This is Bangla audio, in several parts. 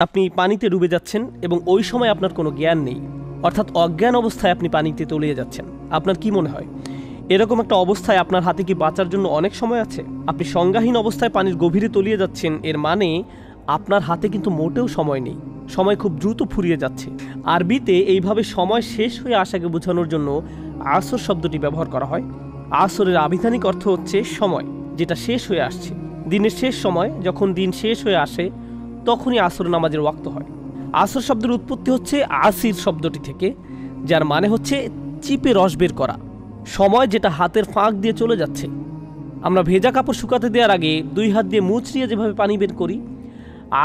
আপনি পানিতে ডুবে যাচ্ছেন এবং ওই সময় আপনার কোনো জ্ঞান নেই, অর্থাৎ অজ্ঞান অবস্থায় আপনি পানিতে তলিয়ে যাচ্ছেন। আপনার কি মনে হয় এরকম একটা অবস্থায় আপনার হাতে কি বাঁচার জন্য অনেক সময় আছে? আপনি সংজ্ঞাহীন অবস্থায় পানির গভীরে তলিয়ে যাচ্ছেন, এর মানে আপনার হাতে কিন্তু মোটেও সময় নেই, সময় খুব দ্রুত ফুরিয়ে যাচ্ছে। আরবিতে এইভাবে সময় শেষ হয়ে আসাকে বোঝানোর জন্য আসর শব্দটি ব্যবহার করা হয়। আসরের আবিধানিক অর্থ হচ্ছে সময় যেটা শেষ হয়ে আসছে। দিনের শেষ সময়, যখন দিন শেষ হয়ে আসে তখনই আসর নামাজের ওয়াক্ত হয়। আসর শব্দের উৎপত্তি হচ্ছে আসির শব্দটি থেকে, যার মানে হচ্ছে চিপে রস বের করা, সময় যেটা হাতের ফাঁক দিয়ে চলে যাচ্ছে। আমরা ভেজা কাপড় শুকাতে দেওয়ার আগে দুই হাত দিয়ে মুচড়িয়ে যেভাবে পানি বের করি,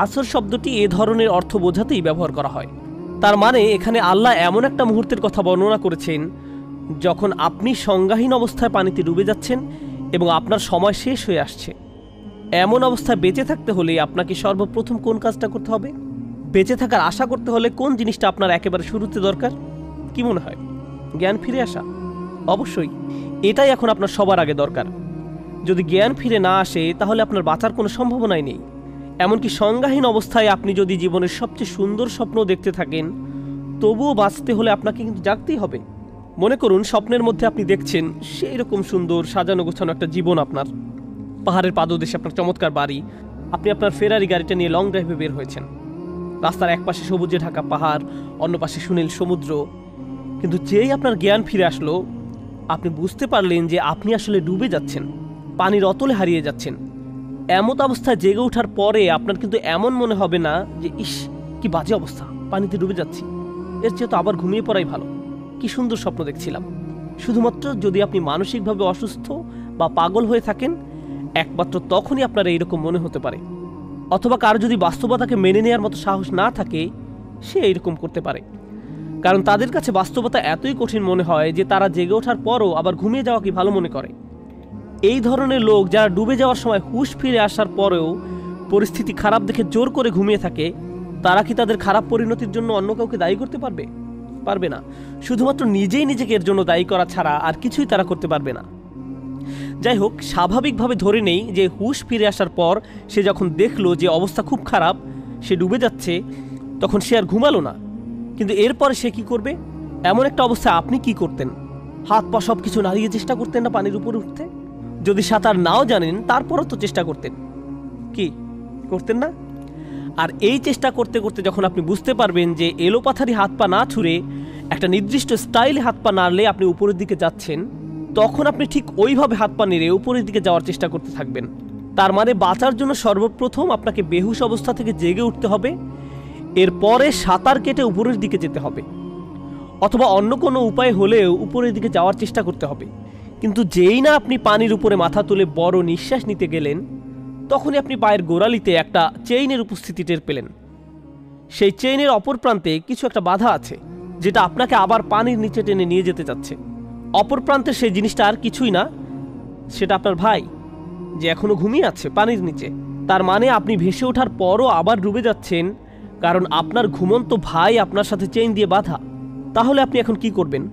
আসর শব্দটি এ ধরনের অর্থ বোঝাতেই ব্যবহার করা হয়। তার মানে এখানে আল্লাহ এমন একটা মুহূর্তের কথা বর্ণনা করেছেন যখন আপনি সংজ্ঞাহীন অবস্থায় পানিতে ডুবে যাচ্ছেন এবং আপনার সময় শেষ হয়ে আসছে। এমন অবস্থায় বেঁচে থাকতে হলে আপনাকে সর্বপ্রথম কোন কাজটা করতে হবে? বেঁচে থাকার আশা করতে হলে কোন জিনিসটা আপনার একেবারে শুরুতে দরকার? কি মনে হয়? জ্ঞান ফিরে আসা? অবশ্যই এটাই এখন আপনার সবার আগে দরকার। যদি জ্ঞান ফিরে না আসে তাহলে আপনার বাঁচার কোনো সম্ভাবনাই নেই। এমনকি সংজ্ঞাহীন অবস্থায় আপনি যদি জীবনের সবচেয়ে সুন্দর স্বপ্ন দেখতে থাকেন, তবুও বাঁচতে হলে আপনাকে কিন্তু জাগতেই হবে। মনে করুন স্বপ্নের মধ্যে আপনি দেখছেন সেই রকম সুন্দর সাজানো গোছানো একটা জীবন, আপনার পাহাড়ের পাদদেশে আপনার চমৎকার বাড়ি, আপনি আপনার ফেরারি গাড়িটা নিয়ে লং ড্রাইভে বের হয়েছেন। রাস্তার এক পাশে সবুজে ঢাকা পাহাড়, অন্য পাশে সুনীল সমুদ্র। কিন্তু যেই আপনার জ্ঞান ফিরে আসলো, আপনি বুঝতে পারলেন যে আপনি আসলে ডুবে যাচ্ছেন, পানির অতলে হারিয়ে যাচ্ছেন। এমত অবস্থায় জেগে ওঠার পরে আপনার কিন্তু এমন মনে হবে না যে ইস কি বাজে অবস্থা, পানিতে ডুবে যাচ্ছি, এর চেয়ে তো আবার ঘুমিয়ে পড়াই ভালো, কি সুন্দর স্বপ্ন দেখছিলাম। শুধুমাত্র যদি আপনি মানসিকভাবে অসুস্থ বা পাগল হয়ে থাকেন, একমাত্র তখনই আপনার এইরকম মনে হতে পারে। অথবা কার যদি বাস্তবতাকে মেনে নেওয়ার মতো সাহস না থাকে, সে এইরকম করতে পারে। কারণ তাদের কাছে বাস্তবতা এতই কঠিন মনে হয় যে তারা জেগে ওঠার পরও আবার ঘুমিয়ে যাওয়াকে ভালো মনে করে। এই ধরনের লোক যারা ডুবে যাওয়ার সময় হুঁশ ফিরে আসার পরেও পরিস্থিতি খারাপ দেখে জোর করে ঘুমিয়ে থাকে, তারা কি তাদের খারাপ পরিণতির জন্য অন্য কাউকে দায়ী করতে পারবে? পারবে না। শুধুমাত্র নিজেই নিজেকে এর জন্য দায়ী করা ছাড়া আর কিছুই তারা করতে পারবে না। যাই হোক, স্বাভাবিকভাবে ধরে নেই যে হুঁশ ফিরে আসার পর সে যখন দেখলো যে অবস্থা খুব খারাপ, সে ডুবে যাচ্ছে, তখন সে আর ঘুমালো না। কিন্তু এরপরে সে কি করবে? এমন একটা অবস্থায় আপনি কি করতেন? হাত পা সব কিছু নাড়িয়ে চেষ্টা করতেন না পানির উপরে উঠতে? যদি সাঁতার নাও জানেন তারপরও তো চেষ্টা করতেন, কি করতেন না? আর এই চেষ্টা করতে করতে যখন আপনি বুঝতে পারবেন যে এলোপাথারি হাত পা না ছুঁড়ে একটা নির্দিষ্ট স্টাইলে হাত পা নাড়লে আপনি উপরের দিকে যাচ্ছেন, তখন আপনি ঠিক ওইভাবে হাত পা নেড়ে উপরের দিকে যাওয়ার চেষ্টা করতে থাকবেন। তার মানে বাঁচার জন্য সর্বপ্রথম আপনাকে বেহুশ অবস্থা থেকে জেগে উঠতে হবে, এরপরে সাঁতার কেটে উপরের দিকে যেতে হবে, অথবা অন্য কোনো উপায় হলেও উপরের দিকে যাওয়ার চেষ্টা করতে হবে। কিন্তু যেই না আপনি পানির উপরে মাথা তুলে বড় নিঃশ্বাস নিতে গেলেন, তখনই আপনি পায়ের গোড়ালিতে একটা চেইনের উপস্থিতি টের পেলেন। সেই চেইনের অপর প্রান্তে কিছু একটা বাধা আছে, যেটা আপনাকে আবার পানির নিচে টেনে নিয়ে যেতে চাচ্ছে। অপর প্রান্তের সেই জিনিসটা আর কিছুই না, সেটা আপনার ভাই, যে এখনো ঘুমিয়ে আছে পানির নিচে। তার মানে আপনি ভেসে ওঠার পরও আবার ডুবে যাচ্ছেন, কারণ আপনার ঘুমন্ত ভাই আপনার সাথে চেইন দিয়ে বাঁধা। তাহলে আপনি এখন কি করবেন?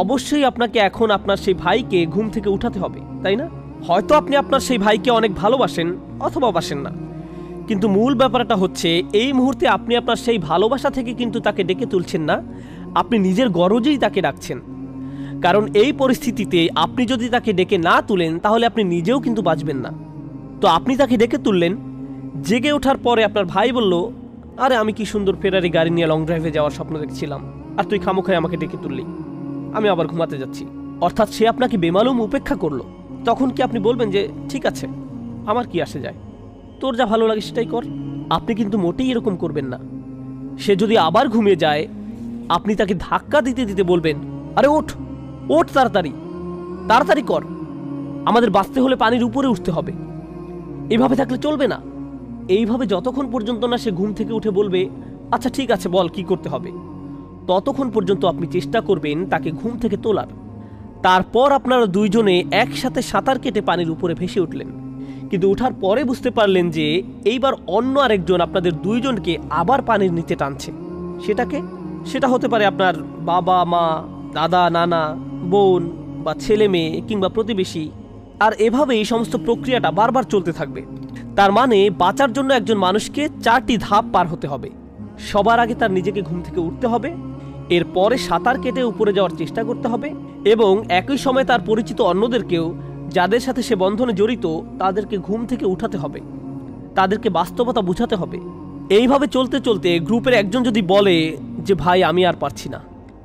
অবশ্যই আপনাকে এখন আপনার সেই ভাইকে ঘুম থেকে উঠাতে হবে, তাই না? হয়তো আপনি আপনার সেই ভাইকে অনেক ভালোবাসেন অথবা বাসেন না, কিন্তু মূল ব্যাপারটা হচ্ছে এই মুহূর্তে আপনি আপনার সেই ভালোবাসা থেকে কিন্তু তাকে ডেকে তুলছেন না, আপনি নিজের গরজেই তাকে ডাকছেন। কারণ এই পরিস্থিতিতে আপনি যদি তাকে ডেকে না তুলেন তাহলে আপনি নিজেও কিন্তু বাঁচবেন না। তো আপনি তাকে ডেকে তুললেন। জেগে ওঠার পরে আপনার ভাই বলল, আরে আমি কি সুন্দর ফেরারি গাড়ি নিয়ে লং ড্রাইভে যাওয়ার স্বপ্ন দেখছিলাম, আর তুই খামোখায় আমাকে ডেকে তুললি, আমি আবার ঘুমাতে যাচ্ছি। অর্থাৎ সে আপনাকে বেমালুম উপেক্ষা করলো। তখন কি আপনি বলবেন যে ঠিক আছে, আমার কি আসে যায়, তোর যা ভালো লাগে সেটাই কর? আপনি কিন্তু মোটেই এরকম করবেন না। সে যদি আবার ঘুমিয়ে যায়, আপনি তাকে ধাক্কা দিতে দিতে বলবেন, আরে ওঠ ওঠ, তাড়াতাড়ি তাড়াতাড়ি কর, আমাদের বাঁচতে হলে পানির উপরে উঠতে হবে। এভাবে থাকলে চলবে না। এইভাবে যতক্ষণ পর্যন্ত না সে ঘুম থেকে উঠে বলবে, আচ্ছা ঠিক আছে বল কি করতে হবে, ততক্ষণ পর্যন্ত আপনি চেষ্টা করবেন তাকে ঘুম থেকে তোলার। তারপর আপনারা দুইজনে একসাথে সাঁতার কেটে পানির উপরে ভেসে উঠলেন। কিন্তু ওঠার পরে বুঝতে পারলেন যে এইবার অন্য আরেকজন আপনাদের দুইজনকে আবার পানির নিচে টানছে। সেটা হতে পারে আপনার বাবা মা, দাদা নানা, বোন বা ছেলে মেয়ে কিংবা প্রতিবেশী। আর এভাবে এই সমস্ত প্রক্রিয়াটা বারবার চলতে থাকবে। তার মানে বাঁচার জন্য একজন মানুষকে 4টি ধাপ পার হতে হবে। সবার আগে তার নিজেকে ঘুম থেকে উঠতে হবে, এরপরে সাঁতার কেটে উপরে যাওয়ার চেষ্টা করতে হবে, এবং একই সময় তার পরিচিত অন্যদেরকেও, যাদের সাথে সে বন্ধনে জড়িত, তাদেরকে ঘুম থেকে উঠাতে হবে, তাদেরকে বাস্তবতা বুঝাতে হবে। এইভাবে চলতে চলতে গ্রুপের একজন যদি বলে যে ভাই আমি আর পারছি না,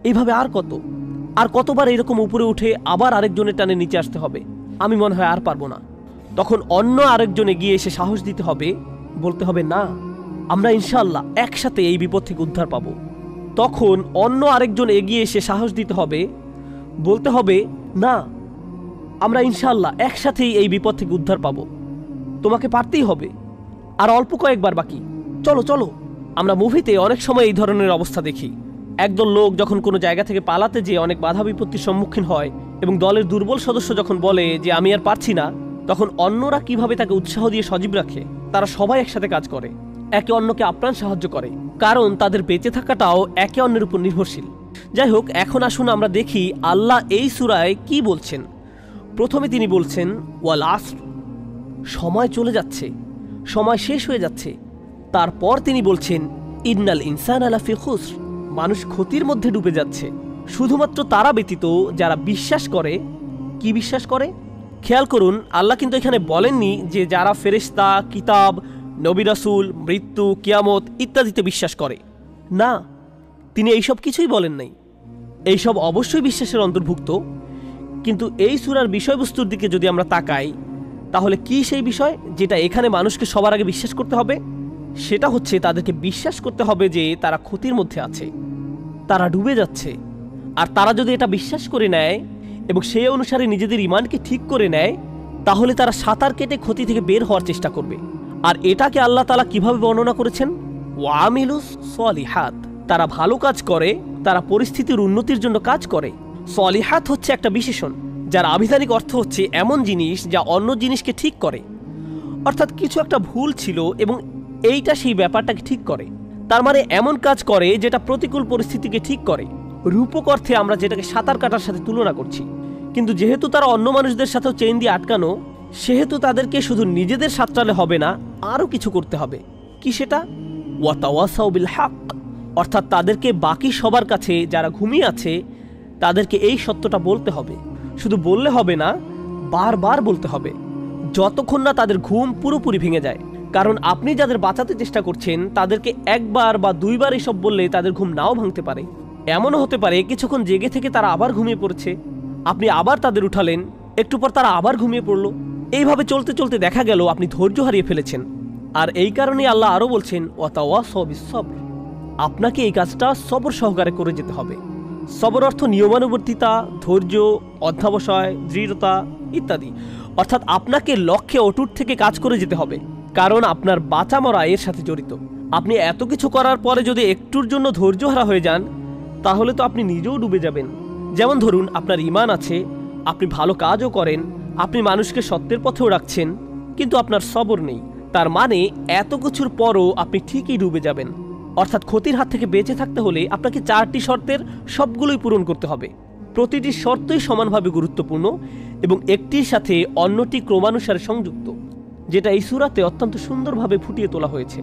এইভাবে আর কতবার এরকম উপরে উঠে আবার আরেকজনের টানে নিচে আসতে হবে, আমি মনে হয় আর পারবো না। তখন অন্য আরেকজন এগিয়ে এসে সাহস দিতে হবে, বলতে হবে না, আমরা ইনশাআল্লাহ একসাথে এই বিপদ থেকে উদ্ধার পাব। তখন অন্য আরেকজন এগিয়ে এসে সাহস দিতে হবে, বলতে হবে না, আমরা ইনশাআল্লাহ একসাথেই এই বিপদ থেকে উদ্ধার পাব, তোমাকে পারতেই হবে, আর অল্প কয়েকবার বাকি, চলো চলো। আমরা মুভিতে অনেক সময় এই ধরনের অবস্থা দেখি। একদল লোক যখন কোনো জায়গা থেকে পালাতে যেয়ে অনেক বাধা বিপত্তির সম্মুখীন হয় এবং দলের দুর্বল সদস্য যখন বলে যে আমি আর পারছি না, তখন অন্যরা কিভাবে তাকে উৎসাহ দিয়ে সজীব রাখে। তারা সবাই একসাথে কাজ করে, একে অন্যকে আপ্রাণ সাহায্য করে, কারণ তাদের বেঁচে থাকাটাও একে অন্যের উপর নির্ভরশীল। যাই হোক, এখন আসুন আমরা দেখি আল্লাহ এই সূরায় কি বলছেন। প্রথমে তিনি বলছেন ওয়াল আসর, সময় চলে যাচ্ছে, সময় শেষ হয়ে যাচ্ছে। তারপর তিনি বলছেন ইন্নাল ইনসানা লাফি খুসর, মানুষ ক্ষতির মধ্যে ডুবে যাচ্ছে। শুধুমাত্র তারা ব্যতীত যারা বিশ্বাস করে। কি বিশ্বাস করে? খেয়াল করুন, আল্লাহ কিন্তু এখানে বলেননি যে যারা ফেরেশতা, কিতাব, নবী রাসূল, মৃত্যু, কিয়ামত ইত্যাদিতে বিশ্বাস করে। না, তিনি এইসব কিছুই বলেন নাই। এইসব অবশ্যই বিশ্বাসের অন্তর্ভুক্ত, কিন্তু এই সূরার বিষয়বস্তুর দিকে যদি আমরা তাকাই, তাহলে কি সেই বিষয় যেটা এখানে মানুষকে সবার আগে বিশ্বাস করতে হবে? সেটা হচ্ছে তাদেরকে বিশ্বাস করতে হবে যে তারা ক্ষতির মধ্যে আছে, তারা ডুবে যাচ্ছে। আর তারা যদি এটা বিশ্বাস করে নেয় এবং সেই অনুসারে নিজেদের ঈমানকে ঠিক করে নেয়, তাহলে তারা সাঁতার কেটে ক্ষতি থেকে বের হওয়ার চেষ্টা করবে। আর এটাকে আল্লাহ তাআলা কিভাবে বর্ণনা করেছেন? ওয়ামিলুস সলিহাত, তারা ভালো কাজ করে, তারা পরিস্থিতির উন্নতির জন্য কাজ করে। সলিহাত হচ্ছে একটা বিশেষণ, যার আবিধানিক অর্থ হচ্ছে এমন জিনিস যা অন্য জিনিসকে ঠিক করে। অর্থাৎ কিছু একটা ভুল ছিল এবং এইটা সেই ব্যাপারটাকে ঠিক করে। তার মানে এমন কাজ করে যেটা প্রতিকূল পরিস্থিতিকে ঠিক করে। রূপক অর্থে আমরা যেটাকে সাঁতার কাটার সাথে তুলনা করছি। কিন্তু যেহেতু তারা অন্য মানুষদের সাথেও চেইন দিয়ে আটকানো, সেহেতু তাদেরকে শুধু নিজেদের সাঁতরালে হবে না, আরও কিছু করতে হবে। কি সেটা? ওয়াতাওয়াসাউ বিল হক, অর্থাৎ তাদেরকে বাকি সবার কাছে যারা ঘুমিয়ে আছে তাদেরকে এই সত্যটা বলতে হবে। শুধু বললে হবে না, বারবার বলতে হবে, যতক্ষণ না তাদের ঘুম পুরোপুরি ভেঙে যায়। কারণ আপনি যাদের বাঁচাতে চেষ্টা করছেন তাদেরকে একবার বা দুইবার এসব বললে তাদের ঘুম নাও ভাঙতে পারে। এমনও হতে পারে কিছুক্ষণ জেগে থেকে তারা আবার ঘুমিয়ে পড়েছে, আপনি আবার তাদের উঠালেন, একটু পর তারা আবার ঘুমিয়ে পড়ল। এইভাবে চলতে চলতে দেখা গেল আপনি ধৈর্য হারিয়ে ফেলেছেন। আর এই কারণে আল্লাহ আরও বলছেন ওয়াতাওয়াসাউ বিস-সবর, আপনাকে এই কাজটা সবর সহকারে করে যেতে হবে। সবর অর্থ নিয়মানুবর্তিতা, ধৈর্য, অধ্যবসায়, দৃঢ়তা ইত্যাদি। অর্থাৎ আপনাকে লক্ষ্যে অটুট থেকে কাজ করে যেতে হবে, কারণ আপনার বাঁচা মরা এর সাথে জড়িত। আপনি এত কিছু করার পরে যদি একটুর জন্য ধৈর্যহারা হয়ে যান, তাহলে তো আপনি নিজেও ডুবে যাবেন। যেমন ধরুন, আপনার ঈমান আছে, আপনি ভালো কাজও করেন, আপনি মানুষকে সত্যের পথেও রাখছেন, কিন্তু আপনার সবর নেই। তার মানে এত কিছুর পরও আপনি ঠিকই ডুবে যাবেন। অর্থাৎ ক্ষতির হাত থেকে বেঁচে থাকতে হলে আপনাকে 4টি শর্তের সবগুলোই পূরণ করতে হবে। প্রতিটি শর্তই সমানভাবে গুরুত্বপূর্ণ এবং একটির সাথে অন্যটি ক্রমানুসারে সংযুক্ত, যেটা এই সূরাতে অত্যন্ত সুন্দরভাবে ফুটিয়ে তোলা হয়েছে।